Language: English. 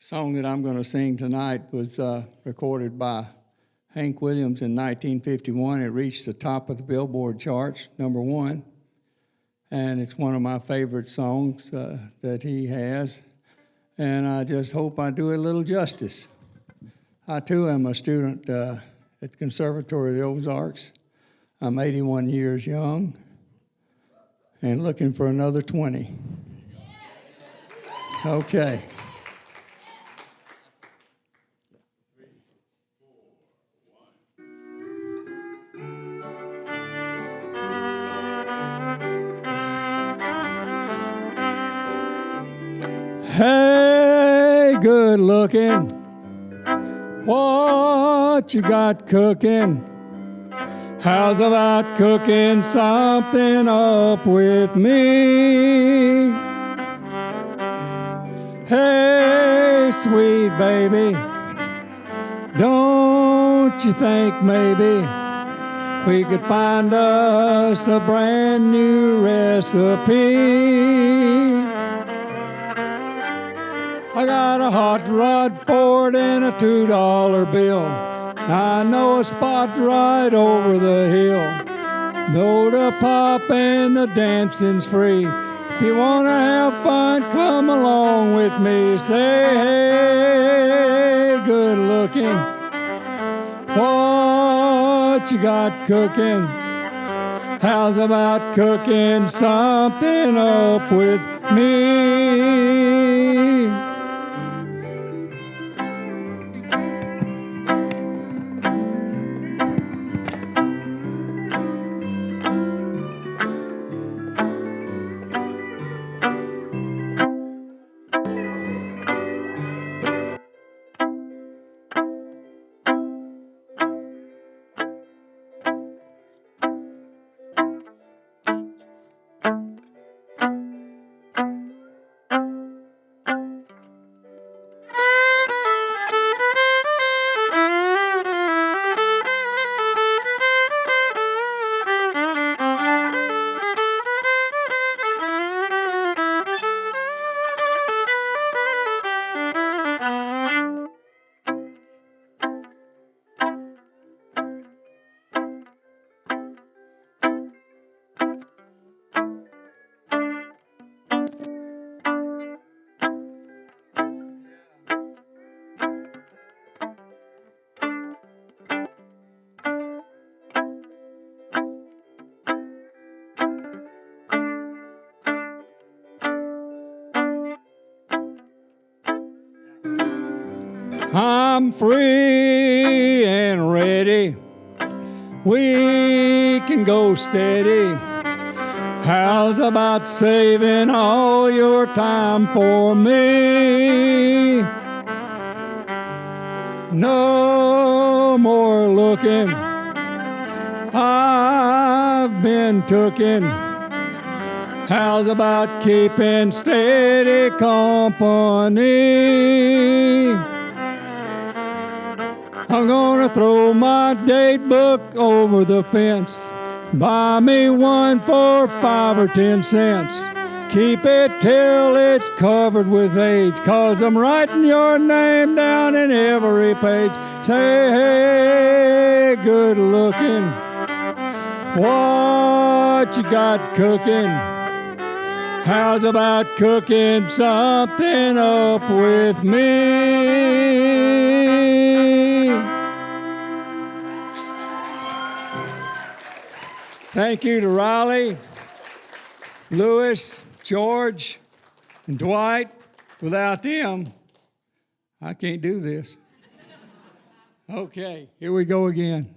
song that I'm going to sing tonight was recorded by Hank Williams in 1951. It reached the top of the Billboard charts, #1. And it's one of my favorite songs that he has. And I just hope I do it a little justice. I, too, am a student at Conservatory of the Ozarks. I'm 81 years young and looking for another 20. Okay. Hey, good looking, what you got cooking? How's about cooking something up with me? Hey, sweet baby, don't you think maybe we could find us a brand new recipe? I got a hot rod Ford and a $2 bill. I know a spot right over the hill. No to pop and the dancing's free. If you want to have fun, come along with me. Say, hey, good looking, what you got cooking? How's about cooking something up with me? I'm free and ready. We can go steady. How's about saving all your time for me? No more looking, I've been tooken. How's about keeping steady company? I'm gonna throw my date book over the fence. Buy me one for 5 or 10 cents. Keep it till it's covered with age, 'cause I'm writing your name down in every page. Say, hey, good looking, what you got cooking? How's about cooking something up with me? Thank you to Riley, Lewis, George, and Dwight. Without them, I can't do this. Okay, here we go again.